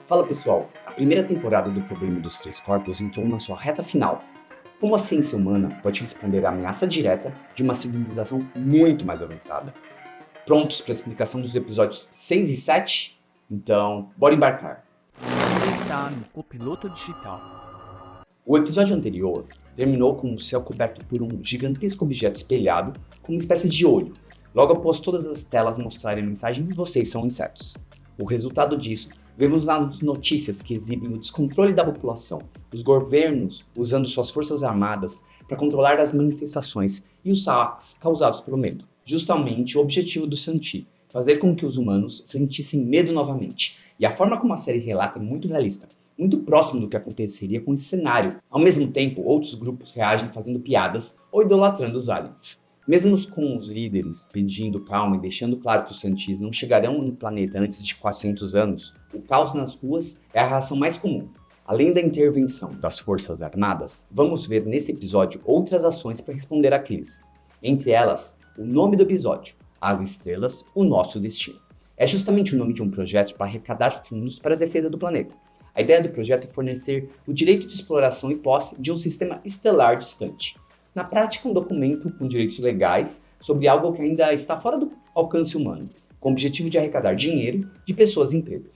Fala pessoal, a primeira temporada do Problema dos Três Corpos entrou na sua reta final. Como a ciência humana pode responder à ameaça direta de uma civilização muito mais avançada? Prontos para a explicação dos episódios 6 e 7? Então, bora embarcar! Você está no Copiloto Digital. O episódio anterior terminou com o céu coberto por um gigantesco objeto espelhado com uma espécie de olho, logo após todas as telas mostrarem a mensagem "Vocês são insetos". O resultado disso, vemos nas notícias que exibem o descontrole da população, os governos usando suas forças armadas para controlar as manifestações e os saques causados pelo medo. Justamente o objetivo do Santi, fazer com que os humanos sentissem medo novamente. E a forma como a série relata é muito realista, muito próximo do que aconteceria com esse cenário. Ao mesmo tempo, outros grupos reagem fazendo piadas ou idolatrando os aliens. Mesmo com os líderes pedindo calma e deixando claro que os Santis não chegarão no planeta antes de 400 anos, o caos nas ruas é a reação mais comum. Além da intervenção das Forças Armadas, vamos ver nesse episódio outras ações para responder à crise. Entre elas, o nome do episódio, As Estrelas, o Nosso Destino. É justamente o nome de um projeto para arrecadar fundos para a defesa do planeta. A ideia do projeto é fornecer o direito de exploração e posse de um sistema estelar distante. Na prática, um documento com direitos legais sobre algo que ainda está fora do alcance humano, com o objetivo de arrecadar dinheiro de pessoas e empresas.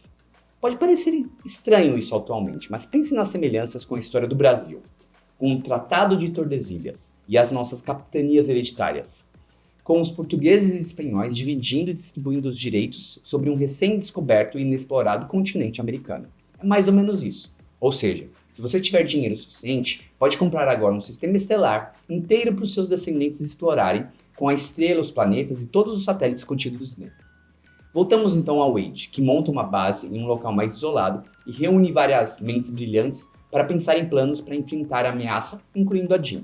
Pode parecer estranho isso atualmente, mas pense nas semelhanças com a história do Brasil, com o Tratado de Tordesilhas e as nossas capitanias hereditárias, com os portugueses e espanhóis dividindo e distribuindo os direitos sobre um recém-descoberto e inexplorado continente americano. É mais ou menos isso. Ou seja, se você tiver dinheiro suficiente, pode comprar agora um sistema estelar inteiro para os seus descendentes explorarem, com a estrela, os planetas e todos os satélites contidos nele. Voltamos então ao Wade, que monta uma base em um local mais isolado e reúne várias mentes brilhantes para pensar em planos para enfrentar a ameaça, incluindo a Jean.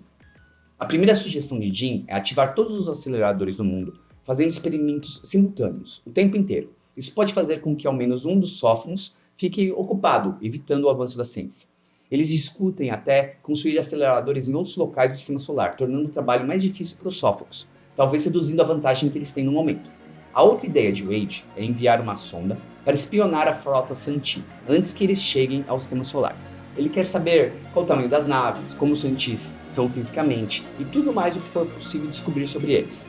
A primeira sugestão de Jean é ativar todos os aceleradores do mundo, fazendo experimentos simultâneos, o tempo inteiro. Isso pode fazer com que ao menos um dos sófonos fique ocupado, evitando o avanço da ciência. Eles discutem até construir aceleradores em outros locais do sistema solar, tornando o trabalho mais difícil para os sófocos, talvez reduzindo a vantagem que eles têm no momento. A outra ideia de Wade é enviar uma sonda para espionar a frota Santi antes que eles cheguem ao sistema solar. Ele quer saber qual o tamanho das naves, como os Santis são fisicamente e tudo mais o que for possível descobrir sobre eles.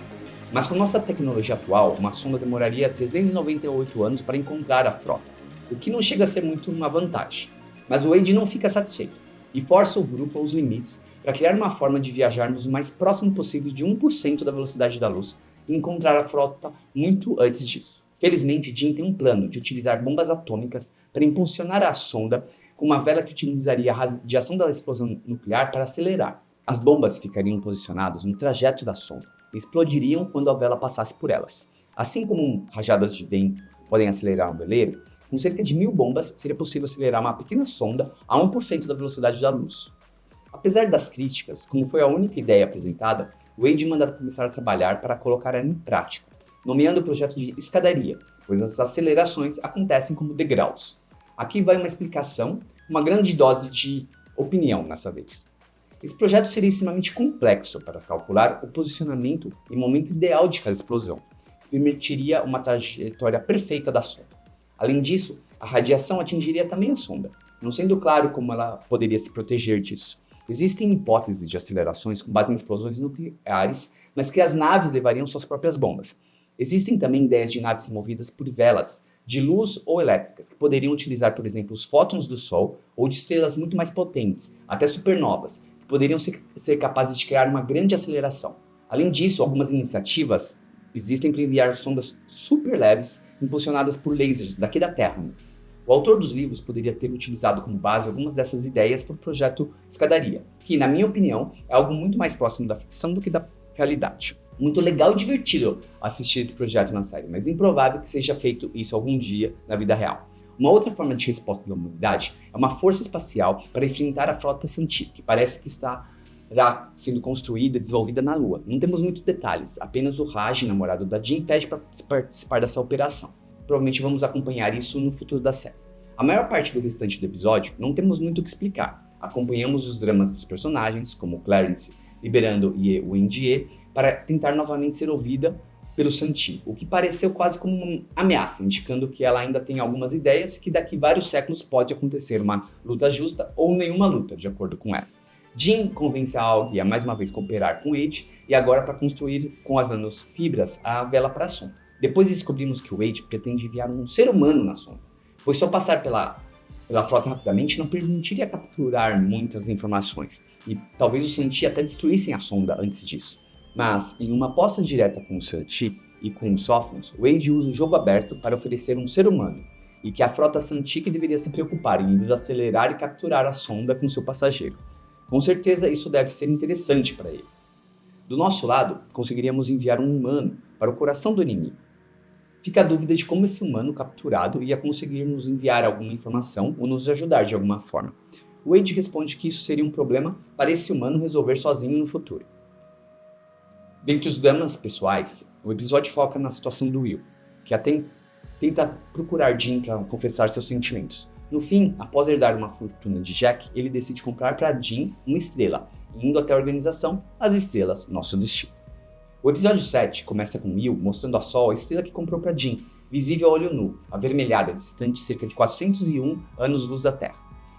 Mas com nossa tecnologia atual, uma sonda demoraria 398 anos para encontrar a frota, o que não chega a ser muito uma vantagem. Mas o Wade não fica satisfeito e força o grupo aos limites para criar uma forma de viajarmos o mais próximo possível de 1% da velocidade da luz e encontrar a frota muito antes disso. Felizmente, Jean tem um plano de utilizar bombas atômicas para impulsionar a sonda com uma vela que utilizaria a radiação da explosão nuclear para acelerar. As bombas ficariam posicionadas no trajeto da sonda e explodiriam quando a vela passasse por elas. Assim como rajadas de vento podem acelerar um veleiro, com cerca de 1000 bombas, seria possível acelerar uma pequena sonda a 1% da velocidade da luz. Apesar das críticas, como foi a única ideia apresentada, Wade manda começar a trabalhar para colocar ela em prática, nomeando o projeto de escadaria, pois as acelerações acontecem como degraus. Aqui vai uma explicação, uma grande dose de opinião nessa vez. Esse projeto seria extremamente complexo para calcular o posicionamento e momento ideal de cada explosão, que permitiria uma trajetória perfeita da sonda. Além disso, a radiação atingiria também a sonda, não sendo claro como ela poderia se proteger disso. Existem hipóteses de acelerações com base em explosões nucleares, mas que as naves levariam suas próprias bombas. Existem também ideias de naves movidas por velas, de luz ou elétricas, que poderiam utilizar, por exemplo, os fótons do Sol ou de estrelas muito mais potentes, até supernovas, que poderiam ser capazes de criar uma grande aceleração. Além disso, algumas iniciativas existem para enviar sondas super leves impulsionadas por lasers daqui da Terra. O autor dos livros poderia ter utilizado como base algumas dessas ideias para o projeto Escadaria, que, na minha opinião, é algo muito mais próximo da ficção do que da realidade. Muito legal e divertido assistir esse projeto na série, mas improvável que seja feito isso algum dia na vida real. Uma outra forma de resposta da humanidade é uma força espacial para enfrentar a frota Santi, que parece que está sendo construída e desenvolvida na Lua. Não temos muitos detalhes, apenas o Raj, namorado da Jean, pede para participar dessa operação. Provavelmente vamos acompanhar isso no futuro da série. A maior parte do restante do episódio não temos muito o que explicar. Acompanhamos os dramas dos personagens, como Clarence liberando o NDA, para tentar novamente ser ouvida pelo Santi, o que pareceu quase como uma ameaça, indicando que ela ainda tem algumas ideias e que daqui vários séculos pode acontecer uma luta justa ou nenhuma luta, de acordo com ela. Jin convence a Aug a mais uma vez cooperar com Wade e agora para construir com as nanofibras a vela para a sonda. Depois descobrimos que o Wade pretende enviar um ser humano na sonda, pois só passar pela frota rapidamente não permitiria capturar muitas informações, e talvez os Santi até destruíssem a sonda antes disso. Mas, em uma aposta direta com o Santi e com os Sophons, Wade usa o jogo aberto para oferecer um ser humano, e que a frota Santi que deveria se preocupar em desacelerar e capturar a sonda com seu passageiro. Com certeza isso deve ser interessante para eles. Do nosso lado, conseguiríamos enviar um humano para o coração do inimigo. Fica a dúvida de como esse humano capturado ia conseguir nos enviar alguma informação ou nos ajudar de alguma forma. Wade responde que isso seria um problema para esse humano resolver sozinho no futuro. Dentre os dramas pessoais, o episódio foca na situação do Will, que até tenta procurar Jin para confessar seus sentimentos. No fim, após herdar uma fortuna de Jack, ele decide comprar para Jin uma estrela, indo até a organização As Estrelas, Nosso Destino. O episódio 7 começa com Will mostrando a Sol a estrela que comprou para Jin, visível a olho nu, avermelhada, distante cerca de 401 anos-luz da Terra.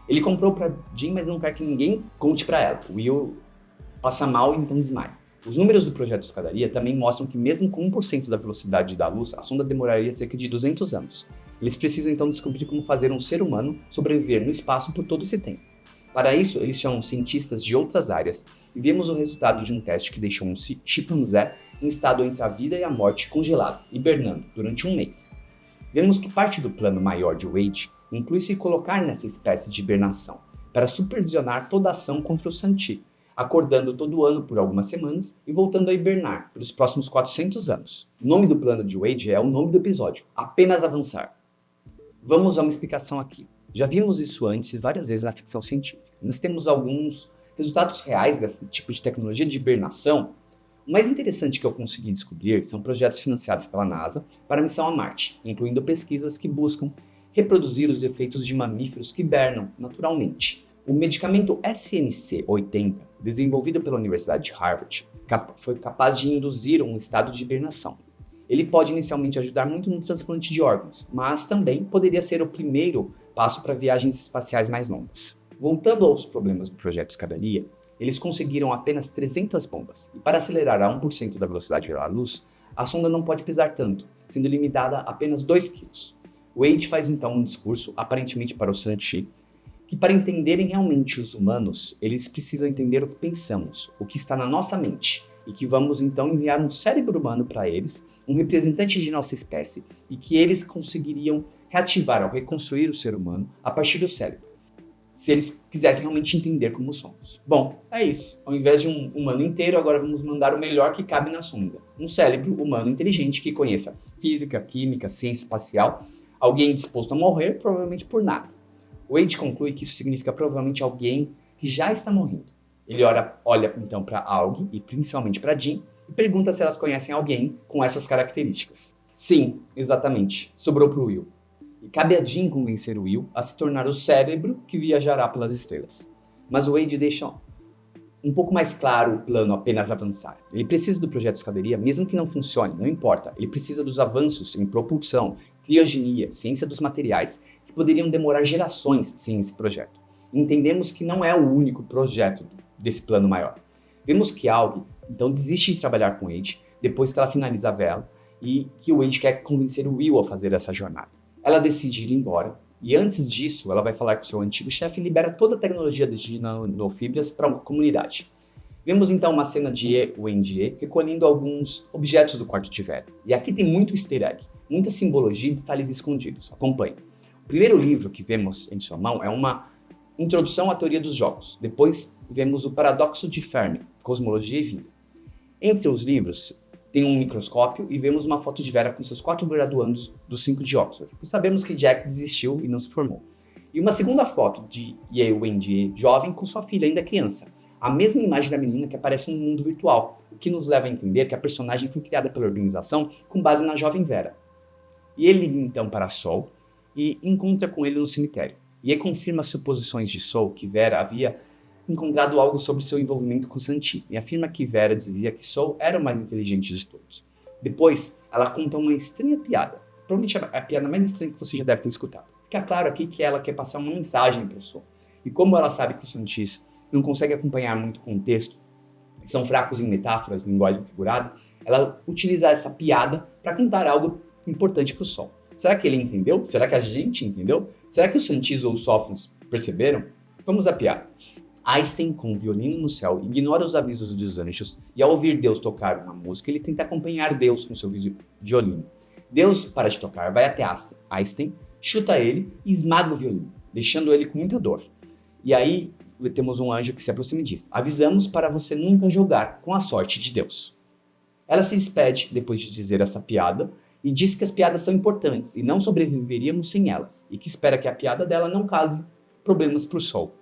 Ele comprou para Jin, mas não quer que ninguém conte para ela. Will passa mal e então desmaia. Os números do projeto Escadaria também mostram que mesmo com 1% da velocidade da luz, a sonda demoraria cerca de 200 anos. Eles precisam então descobrir como fazer um ser humano sobreviver no espaço por todo esse tempo. Para isso, eles chamam cientistas de outras áreas e vemos o resultado de um teste que deixou um chimpanzé em estado entre a vida e a morte congelado, hibernando, durante um mês. Vemos que parte do plano maior de Wade inclui se colocar nessa espécie de hibernação, para supervisionar toda a ação contra o Santi, acordando todo ano por algumas semanas e voltando a hibernar pelos próximos 400 anos. O nome do plano de Wade é o nome do episódio, Apenas Avançar. Vamos a uma explicação aqui. Já vimos isso antes várias vezes na ficção científica. Nós temos alguns resultados reais desse tipo de tecnologia de hibernação. O mais interessante que eu consegui descobrir são projetos financiados pela NASA para a missão a Marte, incluindo pesquisas que buscam reproduzir os efeitos de mamíferos que hibernam naturalmente. O medicamento SNC-80, desenvolvido pela Universidade de Harvard, foi capaz de induzir um estado de hibernação. Ele pode inicialmente ajudar muito no transplante de órgãos, mas também poderia ser o primeiro passo para viagens espaciais mais longas. Voltando aos problemas do projeto Escadaria, eles conseguiram apenas 300 bombas, e para acelerar a 1% da velocidade da luz, a sonda não pode pesar tanto, sendo limitada a apenas 2 kg. Wade faz então um discurso, aparentemente para o Santi, que para entenderem realmente os humanos, eles precisam entender o que pensamos, o que está na nossa mente, e que vamos então enviar um cérebro humano para eles, um representante de nossa espécie, e que eles conseguiriam reativar ou reconstruir o ser humano a partir do cérebro, se eles quisessem realmente entender como somos. Bom, é isso. Ao invés de um humano inteiro, agora vamos mandar o melhor que cabe na sonda. Um cérebro humano inteligente que conheça física, química, ciência espacial, alguém disposto a morrer, provavelmente por nada. Wade conclui que isso significa provavelmente alguém que já está morrendo. Ele olha então para Aug e principalmente para Jin e pergunta se elas conhecem alguém com essas características. Sim, exatamente. Sobrou para o Will. E cabe a Jin convencer o Will a se tornar o cérebro que viajará pelas estrelas. Mas o Wade deixa um pouco mais claro o plano Apenas Avançar. Ele precisa do projeto Escadaria, mesmo que não funcione, não importa. Ele precisa dos avanços em propulsão, criogenia, ciência dos materiais, que poderiam demorar gerações sem esse projeto. Entendemos que não é o único projeto desse plano maior. Vemos que Aug, então, desiste de trabalhar com Wade, depois que ela finaliza a vela, e que o Wade quer convencer o Will a fazer essa jornada. Ela decide ir embora, e antes disso, ela vai falar que o seu antigo chefe libera toda a tecnologia de nanofibras para a comunidade. Vemos então uma cena de Wendy recolhendo alguns objetos do quarto de Vera. E aqui tem muito easter egg, muita simbologia e detalhes escondidos. Acompanhe. O primeiro livro que vemos em sua mão é uma introdução à teoria dos jogos. Depois vemos o Paradoxo de Fermi, Cosmologia e Vida. Entre os livros tem um microscópio e vemos uma foto de Vera com seus 4 graduandos do 5 de Oxford. Pois sabemos que Jack desistiu e não se formou. E uma segunda foto de Ye Wendy jovem com sua filha ainda criança. A mesma imagem da menina que aparece no mundo virtual, o que nos leva a entender que a personagem foi criada pela organização com base na jovem Vera. E ele liga então para Sol e encontra com ele no cemitério. E confirma as suposições de Sol que Vera havia encontrado algo sobre seu envolvimento com Santi e afirma que Vera dizia que Sol era o mais inteligente de todos. Depois, ela conta uma estranha piada. Provavelmente a piada mais estranha que você já deve ter escutado. Fica claro aqui que ela quer passar uma mensagem para o Sol. E como ela sabe que os Santis não conseguem acompanhar muito o contexto, são fracos em metáforas, linguagem figurada, ela utiliza essa piada para contar algo importante para o Sol. Será que ele entendeu? Será que a gente entendeu? Será que os Santis ou os Sófons perceberam? Vamos à piada. Einstein, com o violino no céu, ignora os avisos dos anjos e, ao ouvir Deus tocar uma música, ele tenta acompanhar Deus com seu violino. Deus para de tocar, vai até Einstein, chuta ele e esmaga o violino, deixando ele com muita dor. E aí temos um anjo que se aproxima e diz: avisamos para você nunca jogar com a sorte de Deus. Ela se despede depois de dizer essa piada e diz que as piadas são importantes e não sobreviveríamos sem elas, e que espera que a piada dela não cause problemas para o Sol.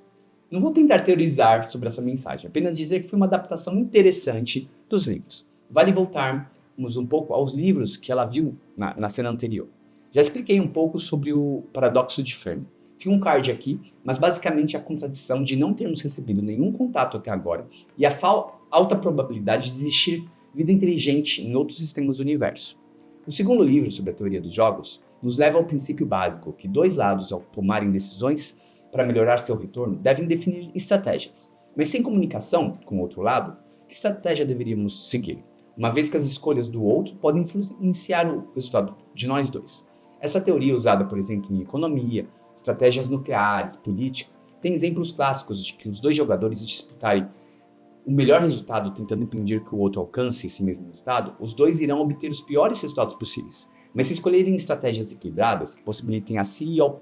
Não vou tentar teorizar sobre essa mensagem, apenas dizer que foi uma adaptação interessante dos livros. Vale voltarmos um pouco aos livros que ela viu na cena anterior. Já expliquei um pouco sobre o paradoxo de Fermi. Fica um card aqui, mas basicamente a contradição de não termos recebido nenhum contato até agora e a alta probabilidade de existir vida inteligente em outros sistemas do universo. O segundo livro sobre a teoria dos jogos nos leva ao princípio básico que dois lados, ao tomarem decisões para melhorar seu retorno, devem definir estratégias. Mas sem comunicação com o outro lado, que estratégia deveríamos seguir? Uma vez que as escolhas do outro podem influenciar o resultado de nós dois. Essa teoria, usada, por exemplo, em economia, estratégias nucleares, política, tem exemplos clássicos de que os dois jogadores disputarem o melhor resultado tentando impedir que o outro alcance esse mesmo resultado, os dois irão obter os piores resultados possíveis. Mas se escolherem estratégias equilibradas, que possibilitem a si e ao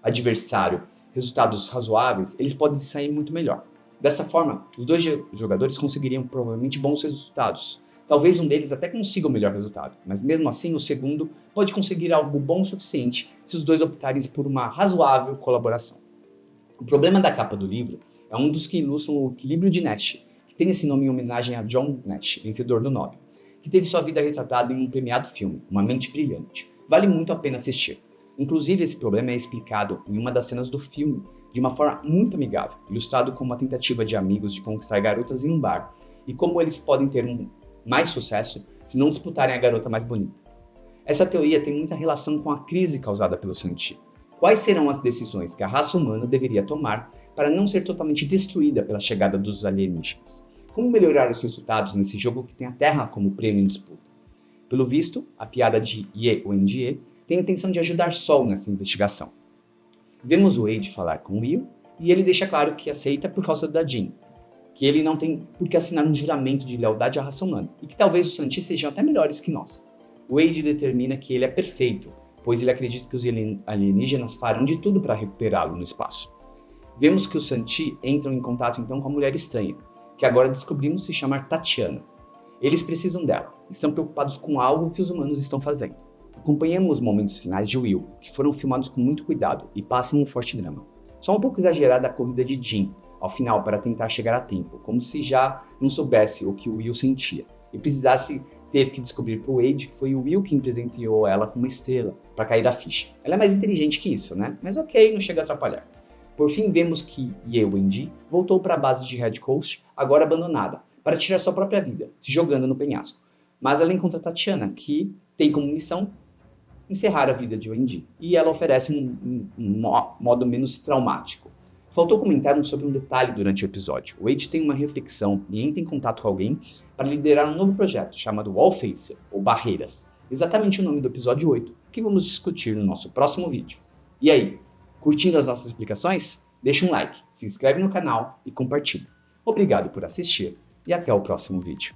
adversário resultados razoáveis, eles podem sair muito melhor. Dessa forma, os dois jogadores conseguiriam provavelmente bons resultados. Talvez um deles até consiga o melhor resultado, mas mesmo assim o segundo pode conseguir algo bom o suficiente se os dois optarem por uma razoável colaboração. O problema da capa do livro é um dos que ilustram o equilíbrio de Nash, que tem esse nome em homenagem a John Nash, vencedor do Nobel, que teve sua vida retratada em um premiado filme, Uma Mente Brilhante. Vale muito a pena assistir. Inclusive, esse problema é explicado em uma das cenas do filme de uma forma muito amigável, ilustrado como uma tentativa de amigos de conquistar garotas em um bar, e como eles podem ter mais sucesso se não disputarem a garota mais bonita. Essa teoria tem muita relação com a crise causada pelo Santi. Quais serão as decisões que a raça humana deveria tomar para não ser totalmente destruída pela chegada dos alienígenas? Como melhorar os resultados nesse jogo que tem a Terra como prêmio em disputa? Pelo visto, a piada de Ye Wenjie tem a intenção de ajudar Sol nessa investigação. Vemos o Wade falar com Will e ele deixa claro que aceita por causa da Jean, que ele não tem por que assinar um juramento de lealdade à raça humana e que talvez os Santis sejam até melhores que nós. Wade determina que ele é perfeito, pois ele acredita que os alienígenas farão de tudo para recuperá-lo no espaço. Vemos que os Santi entram em contato então com a mulher estranha, que agora descobrimos se chamar Tatiana. Eles precisam dela, estão preocupados com algo que os humanos estão fazendo. Acompanhamos os momentos finais de Will, que foram filmados com muito cuidado e passam um forte drama. Só um pouco exagerada a corrida de Jean, ao final, para tentar chegar a tempo, como se já não soubesse o que o Will sentia, e precisasse ter que descobrir para o Wade que foi o Will quem presenteou ela com uma estrela, para cair da ficha. Ela é mais inteligente que isso, né? Mas ok, não chega a atrapalhar. Por fim, vemos que Ye Wenjie voltou para a base de Red Coast, agora abandonada, para tirar sua própria vida, se jogando no penhasco. Mas ela encontra Tatiana, que tem como missão encerrar a vida de Wenjie, e ela oferece um modo menos traumático. Faltou comentar sobre um detalhe durante o episódio. O Wade tem uma reflexão e entra em contato com alguém para liderar um novo projeto chamado Wallfacer, ou Barreiras, exatamente o nome do episódio 8, que vamos discutir no nosso próximo vídeo. E aí, curtindo as nossas explicações? Deixa um like, se inscreve no canal e compartilha. Obrigado por assistir e até o próximo vídeo.